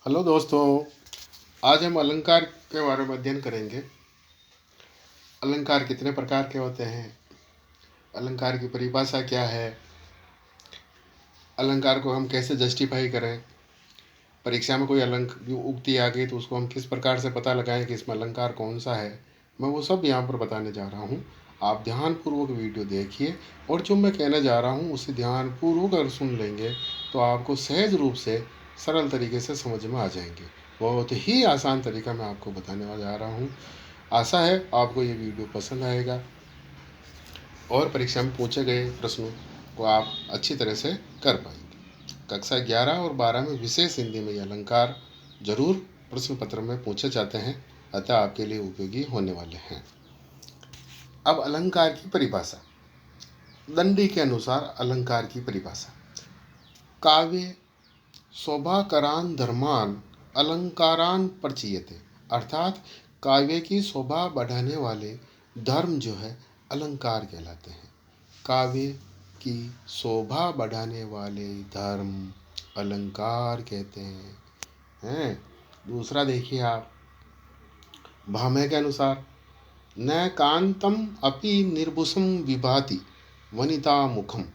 Hello दोस्तों, आज हम अलंकार के बारे में अध्ययन करेंगे। अलंकार कितने प्रकार के होते हैं, अलंकार की परिभाषा क्या है, अलंकार को हम कैसे जस्टिफाई करें, परीक्षा में कोई उक्ति आ गई तो उसको हम किस प्रकार से पता लगाएं कि इसमें अलंकार कौन सा है। मैं वो सब यहाँ पर बताने जा रहा हूँ। आप ध्यानपूर्वक वीडियो देखिए और जो मैं कहने जा रहा हूँ उसे ध्यानपूर्वक अगर सुन लेंगे तो आपको सहज रूप से सरल तरीके से समझ में आ जाएंगे। बहुत ही आसान तरीका मैं आपको बताने जा रहा हूँ। आशा है आपको ये वीडियो पसंद आएगा और परीक्षा में पूछे गए प्रश्नों को आप अच्छी तरह से कर पाएंगे। कक्षा 11 और 12 में विशेष हिंदी में ये अलंकार जरूर प्रश्न पत्र में पूछे जाते हैं, अतः आपके लिए उपयोगी होने वाले हैं। अब अलंकार की परिभाषा। दंडी के अनुसार अलंकार की परिभाषा: काव्य शोभाकरान धर्मान अलंकारान प्रचीयते, अर्थात काव्य की शोभा बढ़ाने वाले धर्म जो है अलंकार कहलाते हैं। काव्य की शोभा बढ़ाने वाले धर्म अलंकार कहते हैं। दूसरा देखिए आप, भामह के अनुसार न कांतम अपि निर्भुषम विभाति वनिता मुखम,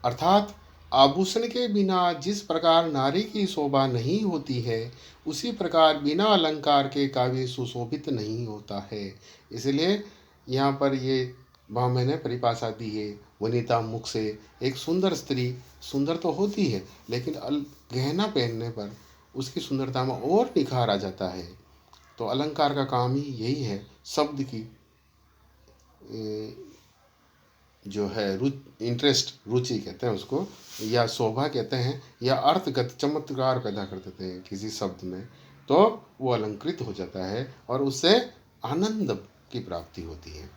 अर्थात आभूषण के बिना जिस प्रकार नारी की शोभा नहीं होती है उसी प्रकार बिना अलंकार के काव्य सुशोभित नहीं होता है। इसलिए यहाँ पर ये भामह ने परिभाषा दी है वनिता मुख से। एक सुंदर स्त्री सुंदर तो होती है लेकिन गहना पहनने पर उसकी सुंदरता में और निखार आ जाता है। तो अलंकार का काम ही यही है, शब्द की जो है रुचि कहते हैं उसको, या शोभा कहते हैं, या अर्थगत चमत्कार पैदा कर देते हैं किसी शब्द में, तो वो अलंकृत हो जाता है और उससे आनंद की प्राप्ति होती है।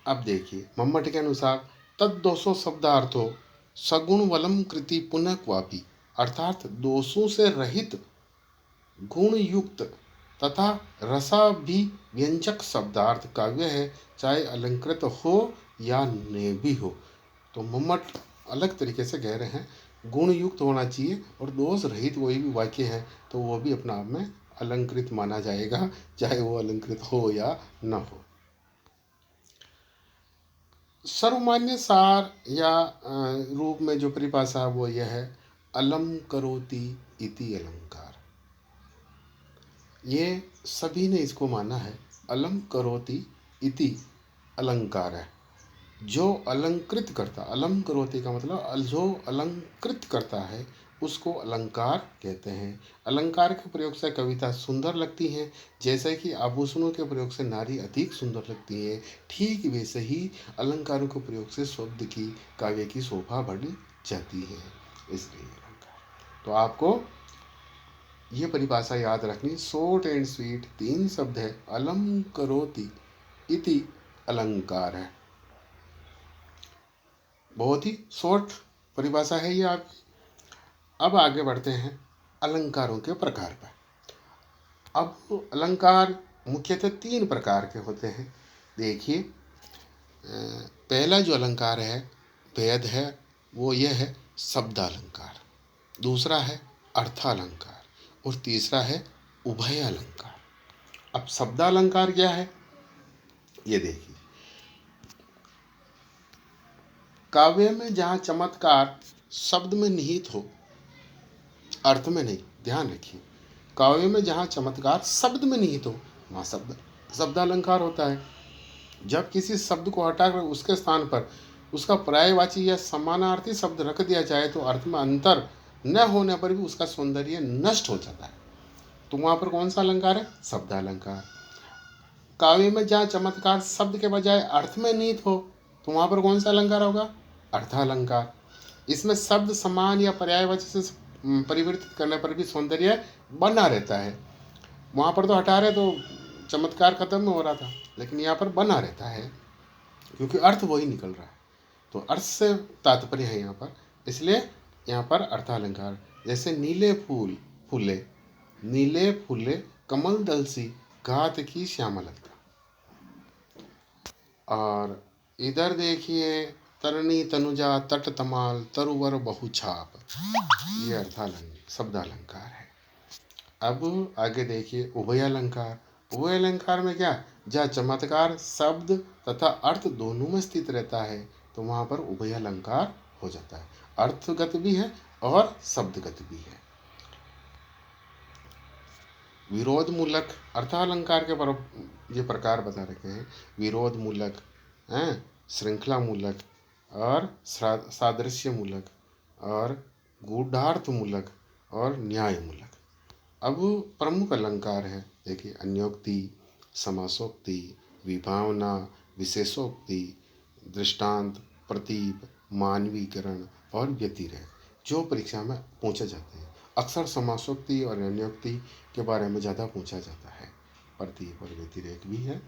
अब देखिए मम्मट के अनुसार तद दोषो शब्दार्थो सगुण वलम कृति पुनः क्वापी, अर्थात दोषों से रहित गुण युक्त तथा रसाभिव्यंजक शब्दार्थ काव्य है, चाहे अलंकृत हो या न भी हो। तो मम्मट अलग तरीके से कह रहे हैं गुण युक्त होना चाहिए और दोष रहित कोई भी वाक्य है तो वो भी अपना आप में अलंकृत माना जाएगा, चाहे वो अलंकृत हो या न हो। सर्वमान्य सार या रूप में जो परिभाषा वो यह है, अलम करोति इति अलंकार। ये सभी ने इसको माना है, अलम करोति इति अलंकार है। जो अलंकृत करता, अलम करोति का मतलब जो अलंकृत करता है उसको अलंकार कहते हैं। अलंकार के प्रयोग से कविता सुंदर लगती है, जैसे कि आभूषणों के प्रयोग से नारी अधिक सुंदर लगती है, ठीक वैसे ही अलंकारों के प्रयोग से शब्द की काव्य की शोभा बढ़ जाती है। इसलिए अलंकार, तो आपको ये परिभाषा याद रखनी, शॉर्ट एंड स्वीट 3 शब्द है, अलम करोति इति अलंकार है। बहुत ही शॉर्ट परिभाषा है ये आप। अब आगे बढ़ते हैं अलंकारों के प्रकार पर। अब अलंकार मुख्यतः 3 प्रकार के होते हैं। देखिए पहला जो अलंकार है भेद है वो ये है शब्दालंकार, दूसरा है अर्थालंकार और तीसरा है उभय अलंकार। अब शब्दालंकार क्या है ये देखिए, काव्य में जहाँ चमत्कार शब्द में निहित हो, अर्थ में नहीं, ध्यान रखिए, काव्य में जहाँ चमत्कार शब्द में निहित हो वहाँ शब्दालंकार होता है। जब किसी शब्द को हटाकर उसके स्थान पर उसका पर्यायवाची या समानार्थी शब्द रख दिया जाए तो अर्थ में अंतर न होने पर भी उसका सौंदर्य नष्ट हो जाता है, तो वहाँ पर कौन सा अलंकार है? शब्दालंकार। काव्य में जहाँ चमत्कार शब्द के बजाय अर्थ में निहित हो तो वहाँ पर कौन सा अलंकार होगा? अर्थालंकार। इसमें शब्द समान या पर्यायवाची से परिवर्तित करने पर भी सौंदर्य बना रहता है। वहाँ पर तो हटा रहे तो चमत्कार खत्म हो रहा था, लेकिन यहाँ पर बना रहता है क्योंकि अर्थ वही निकल रहा है, तो अर्थ से तात्पर्य है यहाँ पर, इसलिए यहाँ पर अर्थालंकार। जैसे नीले फूल फूले, नीले फूले कमल दल सी घात की श्यामलता। और इधर देखिए तरनी तनुजा तट तमाल तरुवर बहुछाप, ये शब्द अलंकार है। अब आगे देखिए उभय अलंकार। उभय अलंकार में क्या, जहाँ चमत्कार शब्द तथा अर्थ दोनों में स्थित रहता है तो वहां पर उभय अलंकार हो जाता है। अर्थगत भी है और शब्दगत भी है। विरोध मूलक अर्थालंकार के ये प्रकार बता रखे हैं। विरोध मूलक, श्रृंखला मूलक और सादृश्य मूलक और गूढ़ार्थ मूलक और न्याय मूलक। अब प्रमुख अलंकार है, देखिए अन्योक्ति, समासोक्ति, विभावना, विशेषोक्ति, दृष्टांत, प्रतीप, मानवीकरण और व्यतिरेक, जो परीक्षा में पूछे जाते हैं। अक्सर समासोक्ति और अन्योक्ति के बारे में ज़्यादा पूछा जाता है, प्रतीप और व्यतिरेक भी है।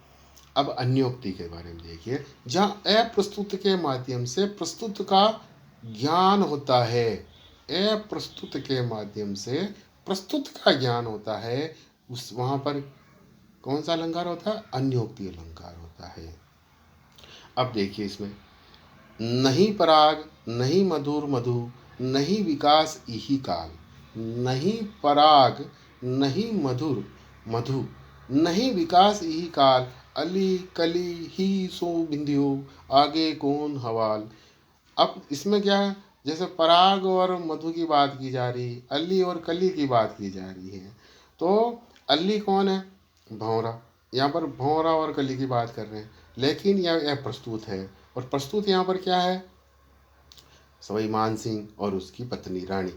अब अन्योक्ति के बारे में देखिए, जहाँ अप्रस्तुत के माध्यम से प्रस्तुत का ज्ञान होता है। अप्रस्तुत के माध्यम से प्रस्तुत का ज्ञान होता है, उस वहाँ पर कौन सा अलंकार होता है, अन्योक्ति अलंकार होता है। अब देखिए इसमें नहीं पराग नहीं मधुर मधु नहीं विकास इही काल, नहीं पराग नहीं मधुर मधु नहीं विकास इही काल, अली कली ही सो बिंदियो आगे कौन हवाल। अब इसमें क्या है, जैसे पराग और मधु की बात की जा रही, अली और कली की बात की जा रही है। तो अली कौन है, भौरा। यहाँ पर भौरा और कली की बात कर रहे हैं, लेकिन यह प्रस्तुत है और प्रस्तुत यहाँ पर क्या है, सवाई मान सिंह और उसकी पत्नी रानी,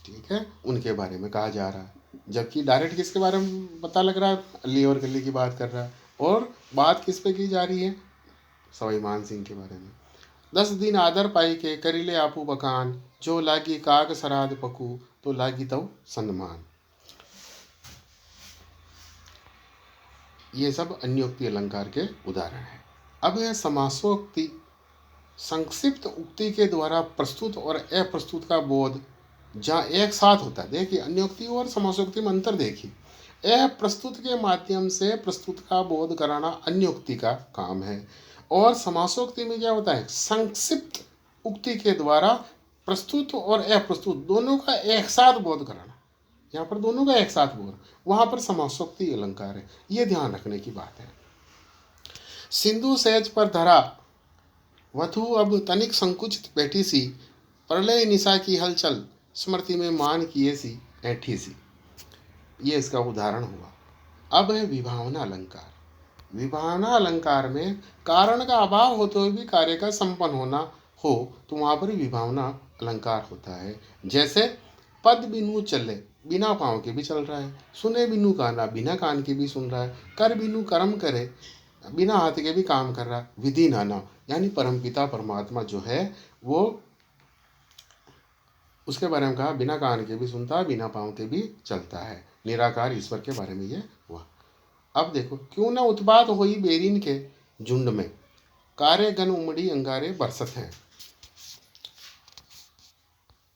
ठीक है, उनके बारे में कहा जा रहा है। जबकि डायरेक्ट किसके बारे में पता लग रहा है, अली और कली की बात कर रहा है। और बात किस पे की जा रही है, सवाई मान सिंह के बारे में। 10 दिन आदर पाई के करिले आपू बकान, जो लागी काग सराद पकू तो लागी तव सन्मान। ये सब अन्योक्ति अलंकार के उदाहरण है। अब यह समासोक्ति, संक्षिप्त उक्ति के द्वारा प्रस्तुत और अप्रस्तुत का बोध जहाँ एक साथ होता है। देखिए अन्योक्ति और समासोक्ति में अंतर देखिए। अप्रस्तुत के माध्यम से प्रस्तुत का बोध कराना अन्योक्ति का काम है, और समासोक्ति में क्या होता है, संक्षिप्त उक्ति के द्वारा प्रस्तुत और अप्रस्तुत दोनों का एक साथ बोध कराना। यहाँ पर दोनों का एक साथ बोध, वहाँ पर समासोक्ति अलंकार है। ये ध्यान रखने की बात है। सिंधु सेज पर धरा वधु अब तनिक संकुचित बैठी सी, प्रलय निशा की हलचल स्मृति में मान किए सी ऐठी सी। ये इसका उदाहरण हुआ। अब है विभावना अलंकार। विभावना अलंकार में कारण का अभाव होते हुए भी कार्य का संपन्न होना हो तो वहाँ पर विभावना अलंकार होता है। जैसे पद बिनु चले, बिना पाँव के भी चल रहा है। सुने बिनु काना, बिना कान के भी सुन रहा है। कर बिनु कर्म करे, बिना हाथ के भी काम कर रहा है। विधि नाना, यानी परमपिता परमात्मा जो है वो, उसके बारे में कहा बिना कान के भी सुनता है, बिना पाँव के भी चलता है। निराकार ईश्वर के बारे में ये हुआ। अब देखो, क्यों न उत्पात होई बेरीन के झुंड में, कारे गन उमड़ी अंगारे बरसत हैं।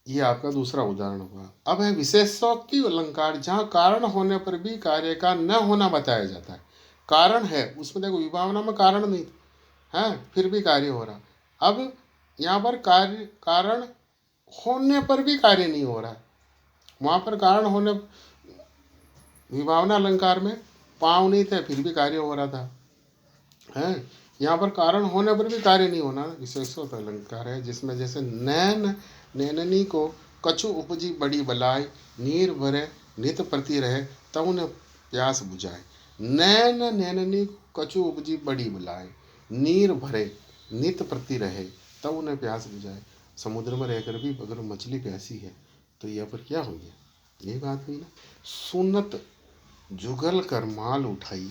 ये आपका दूसरा उदाहरण हुआ। अब है विशेषोक्ति अलंकार, जहाँ कारण होने पर भी कार्य का न होना बताया जाता है। कारण है उसमें, देखो विभावना में कारण नहीं है, फिर भी कार्य हो रहा। अब यहाँ पर कार्य, कारण होने पर भी कार्य नहीं हो रहा है। वहाँ पर कारण होने, विभावना अलंकार में पाँव नहीं थे फिर भी कार्य हो रहा था, है। यहाँ पर कारण होने पर भी कार्य नहीं होना, विशेषोक्त अलंकार है। जिसमें जैसे नैन नैननी को कछु उपजी बड़ी बलाय, नीर भरे नित प्रति रहे तब उन्हें प्यास बुझाए। नैन नैननी को कछु उपजी बड़ी बलाय, नीर भरे नित प्रति रहे तब उन्हें प्यास बुझाए। समुद्र में रहकर भी अगर मछली प्यासी है तो यहाँ पर क्या हो गया, यही बात हुई ना। सुनत जुगल कर माल उठाई,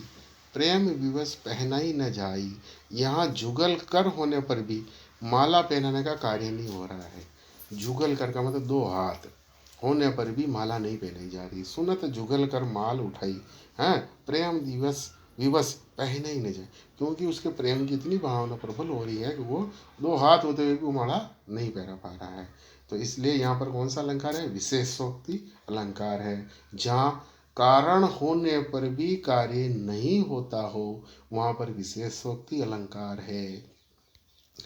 प्रेम विवश पहनाई न जाई। यहाँ जुगल कर होने पर भी माला पहनाने का कार्य नहीं हो रहा है। जुगल कर का मतलब 2 हाथ होने पर भी माला नहीं पहनाई जा रही। सुनत जुगल कर माल उठाई, हैं, प्रेम दिवस विवश पहने ही न जाए, क्योंकि उसके प्रेम की इतनी भावना प्रबल हो रही है कि वो 2 हाथ होते हुए भी वो माला नहीं पहना पा रहा है। तो इसलिए यहाँ पर कौन सा अलंकार है, विशेषोक्ति अलंकार है। जहाँ कारण होने पर भी कार्य नहीं होता हो वहाँ पर विशेषोक्ति अलंकार है।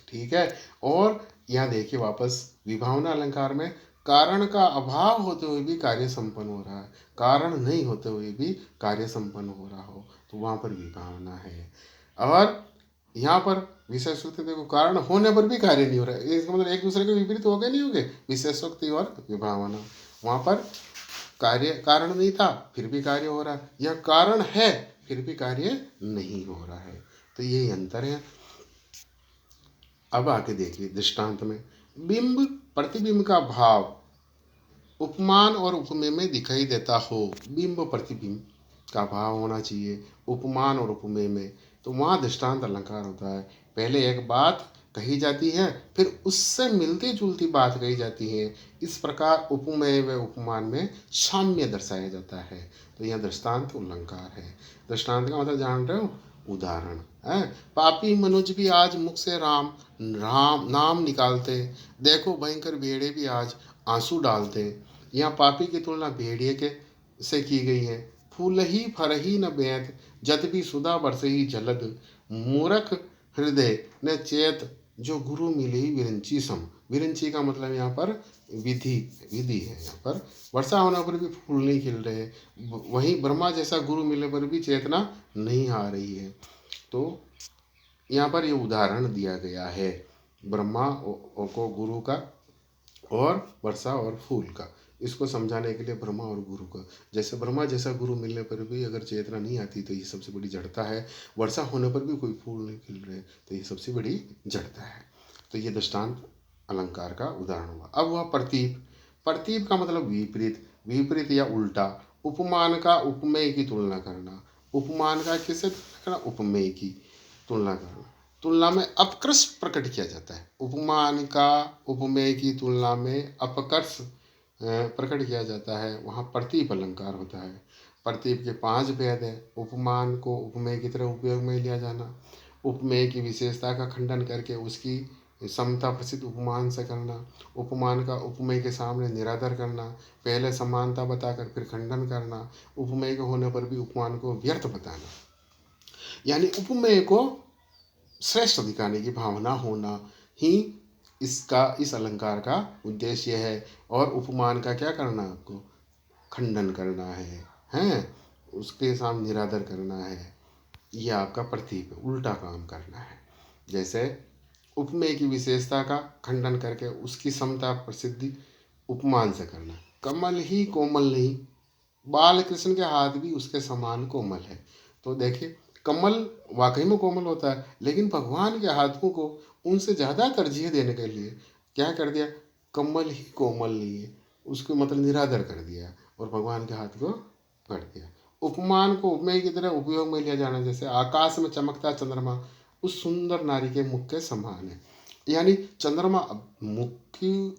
ठीक है। और यहाँ देखिए वापस विभावना अलंकार में कारण का अभाव होते हुए भी कार्य संपन्न हो रहा है, कारण नहीं होते हुए भी कार्य संपन्न हो रहा हो, तो वहाँ पर विभावना है। और यहाँ पर विशेषोक्ति देखो, कारण होने पर भी कार्य नहीं हो रहा है, इसका मतलब एक दूसरे के विपरीत हो गए, नहीं हो गए, विशेषोक्ति और विभावना। वहाँ पर कार्य कारण नहीं था फिर भी कार्य हो रहा है, यह कारण है फिर भी कार्य नहीं हो रहा है, तो यही अंतर है। अब आके देखिए दृष्टांत में, बिंब प्रतिबिंब का भाव उपमान और उपमेय में दिखाई देता हो, बिंब प्रतिबिंब का भाव होना चाहिए उपमान और उपमेय में, तो वहाँ दृष्टांत अलंकार होता है। पहले एक बात कही जाती है, फिर उससे मिलती जुलती बात कही जाती है, इस प्रकार उपमेय व उपमान में साम्य दर्शाया जाता है, तो यह दृष्टांत अलंकार है। दृष्टांत का मतलब जान रहे हो, उदाहरण है। पापी मनुज भी आज मुख से राम राम नाम निकालते, देखो भयंकर भेड़े भी आज आंसू डालते। यहाँ पापी की तुलना भेड़िए के से की गई है। फूल ही फर ही न बेंत, जत भी सुधा बरसे ही जलद, मूरख हृदय न चेत, जो गुरु मिले ही विरंची सम। विरंची का मतलब यहाँ पर विधि विधि है। यहाँ पर वर्षा होने पर भी फूल नहीं खिल रहे, वहीं ब्रह्मा जैसा गुरु मिलने पर भी चेतना नहीं आ रही है। तो यहाँ पर ये उदाहरण दिया गया है ब्रह्मा को गुरु का और वर्षा और फूल का, इसको समझाने के लिए ब्रह्मा और गुरु का। जैसे ब्रह्मा जैसा गुरु मिलने पर भी अगर चेतना नहीं आती तो ये सबसे बड़ी जड़ता है, वर्षा होने पर भी कोई फूल नहीं खिल रहे तो ये सबसे बड़ी जड़ता है। तो ये दृष्टांत अलंकार का उदाहरण हुआ। अब हुआ प्रतीप। प्रतीप का मतलब विपरीत, विपरीत या उल्टा। उपमान का उपमेय की तुलना करना, उपमान का किससे तुलना करना, उपमेय की तुलना करना, तुलना में अपकर्ष प्रकट किया जाता है। उपमान का उपमेय की तुलना में अपकर्ष प्रकट किया जाता है, वहाँ प्रतीप अलंकार होता है। प्रतीप के 5 भेद है। उपमान को उपमेय की तरह उपयोग में लिया जाना, उपमेय की विशेषता का खंडन करके उसकी समता प्रसिद्ध उपमान से करना, उपमान का उपमेय के सामने निरादर करना, पहले समानता बताकर फिर खंडन करना, उपमेय के होने पर भी उपमान को व्यर्थ बताना, यानी उपमेय को श्रेष्ठ दिखाने की भावना होना ही इसका इस अलंकार का उद्देश्य है। और उपमान का क्या करना, आपको खंडन करना है, उसके सामने निरादर करना है, यह आपका प्रतीक है, उल्टा काम करना है। जैसे उपमेय की विशेषता का खंडन करके उसकी समता प्रसिद्धि उपमान से करना। कमल ही कोमल नहीं, बाल कृष्ण के हाथ भी उसके समान कोमल है। तो देखिए कमल वाकई में कोमल होता है, लेकिन भगवान के हाथों को उनसे ज़्यादा तरजीह देने के लिए क्या कर दिया, कमल ही कोमल नहीं है, उसको मतलब निरादर कर दिया और भगवान के हाथ को कर दिया। उपमान को उपमेय की तरह उपयोग में लिया जाना, जैसे आकाश में चमकता चंद्रमा उस सुंदर नारी के मुख के समान है, यानी चंद्रमा मुख की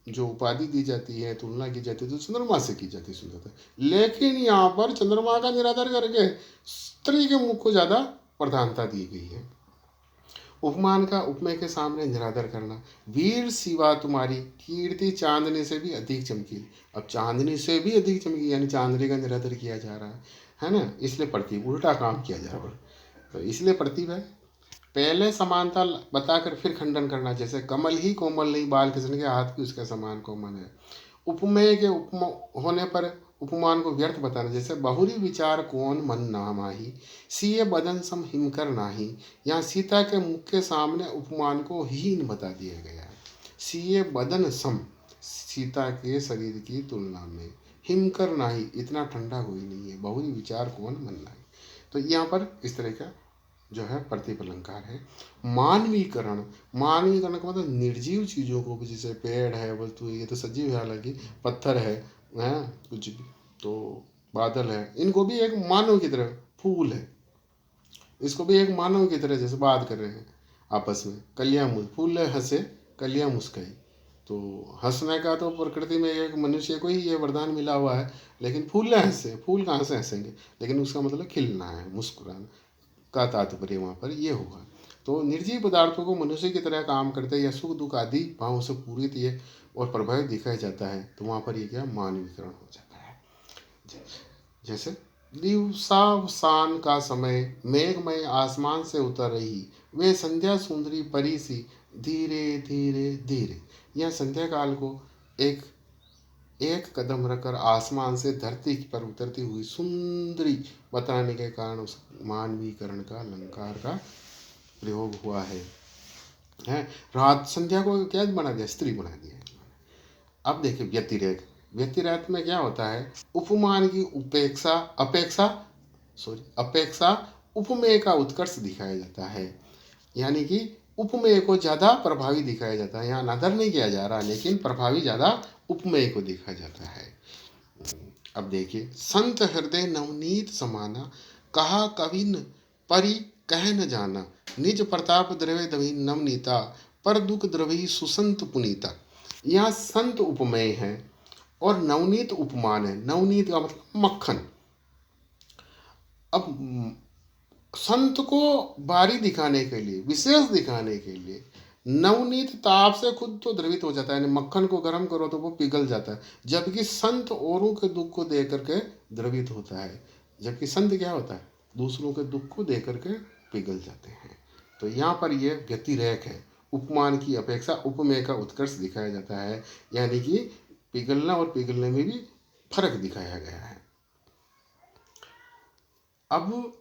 जो उपाधि दी जाती है, तुलना की जाती है तो चंद्रमा से की जाती है सुंदरता, लेकिन यहाँ पर चंद्रमा का निरादर करके स्त्री के मुख को ज़्यादा प्रधानता दी गई है। उपमान का उपमेय के सामने निरादर करना, वीर सिवा तुम्हारी कीर्ति चांदनी से भी अधिक चमकी। अब चांदनी से भी अधिक चमकी यानी चांदनी का निरादर किया जा रहा है ना, इसलिए प्रतीक उल्टा काम किया जा रहा है, तो इसलिए प्रतीक है। पहले समानता बताकर फिर खंडन करना, जैसे कमल ही कोमल नहीं, बाल कृष्ण के हाथ भी उसके समान कोमल है। उपमेय के उपम होने पर उपमान को व्यर्थ बताना, जैसे बहुरी विचार कौन मन ना माही, सीए बदन सम हिमकर नाही। यहाँ सीता के मुख के सामने उपमान को हीन बता दिया गया है। सीए बदन सम, सीता के शरीर की तुलना में, हिमकर नाही, इतना ठंडा कोई नहीं है, बहुरी विचार कौन मन नाही। तो यहाँ पर इस तरह का जो है प्रतीप अलंकार है। मानवीकरण, मानवीकरण का मतलब निर्जीव चीज़ों को भी, जैसे पेड़ है, वस्तु, ये तो सजीव है, हालांकि पत्थर है कुछ भी, तो बादल है, इनको भी एक मानव की तरह, फूल है इसको भी एक मानव की तरह जैसे बात कर रहे हैं आपस में, कलियाँ फूल हंसे कलियाँ मुस्काई, तो हंसने का तो प्रकृति में एक मनुष्य को ही ये वरदान मिला हुआ है, लेकिन फूल हंसे, फूल कहाँ से हंसेंगे, लेकिन उसका मतलब खिलना है, मुस्कुराना का तात्पर्य वहाँ पर ये होगा। तो निर्जीव पदार्थों को मनुष्य की तरह काम करते या सुख दुख आदि भावों से पूरित ये और प्रभावित दिखाया जाता है, तो वहाँ पर ये क्या मानवीकरण हो जाता है। जैसे दिवसावसान का समय मेघमय आसमान से उतर रही, वे संध्या सुंदरी परी सी धीरे धीरे धीरे। यह संध्या काल को एक एक कदम रखकर आसमान से धरती पर उतरती हुई सुंदरी बताने के कारण उस मानवीकरण का अलंकार का प्रयोग हुआ है। रात संध्या को क्या बना दिया, स्त्री बना दिया। अब देखिए व्यतिरेक। व्यतिरेक में क्या होता है, उपमान की उपेक्षा अपेक्षा अपेक्षा उपमेय का उत्कर्ष दिखाया जाता है। यानी कि उपमेय को ज़्यादा प्रभावी दिखाया जाता है। यहाँ नदर नहीं किया जा रहा, लेकिन प्रभावी ज़्यादा उपमेय को दिखाया जाता है। अब देखिए, संत हृदय नवनीत समाना, कहा कविन परि कह न जाना, निज प्रताप द्रव्य दवि नवनीता, पर दुख द्रवी सुसंत पुनीता। यहाँ संत उपमेय है और नवनीत उपमान है। नवनीत का मतलब मक्खन। अब संत को बारी दिखाने के लिए, विशेष दिखाने के लिए, नवनीत ताप से खुद तो द्रवित हो जाता है, यानी मक्खन को गर्म करो तो वो पिघल जाता है, जबकि संत औरों के दुख को देख करके द्रवित होता है। जबकि संत क्या होता है, दूसरों के दुख को देख करके पिघल जाते हैं। तो यहाँ पर ये व्यतिरेक है। उपमान की अपेक्षा उपमेय का उत्कर्ष दिखाया जाता है, यानी कि पिघलना और पिघलने में भी फर्क दिखाया गया है। अब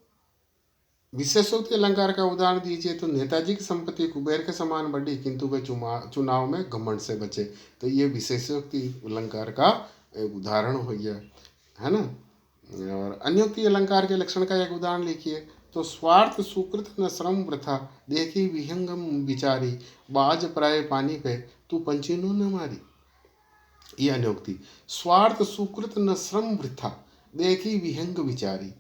विशेषोक्ति अलंकार का उदाहरण दीजिए, तो नेताजी की संपत्ति कुबेर के समान बढ़ी, किंतु वे चुनाव में घमंड से बचे। तो ये विशेषोक्ति अलंकार का एक उदाहरण हो गया, है ना। और अन्योक्ति अलंकार के लक्षण का एक उदाहरण लिखिए, तो स्वार्थ सुकृत न श्रम वृथा, देखी विहंगम विचारी, बाज प्राय पानी पे, तू पंचीनु न मारी। ये अन्योक्ति। स्वार्थ सुकृत न श्रम वृथा, देखी विहंग विचारी,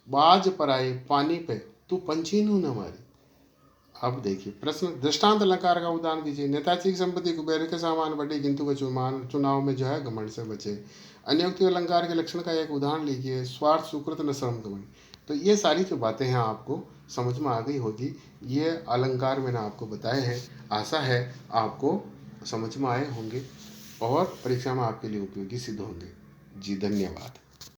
बाज पराए पानी पे, तू पंचीनु न मारी। अब देखिए प्रश्न, दृष्टांत अलंकार का उदाहरण दीजिए। नेताजी की संपत्ति कुबेर के समान बढ़ी, किंतु वे चुनाव में जो है घमंड से बचे। अन्योक्ति अलंकार के लक्षण का एक उदाहरण लिखिए, स्वार्थ सुकृत न श्रम घमंड। तो ये सारी जो बातें हैं आपको समझ में आ गई होगी। ये अलंकार मैंने आपको बताए हैं, आशा है आपको समझ में आए होंगे और परीक्षा में आपके लिए उपयोगी सिद्ध होंगे। जी धन्यवाद।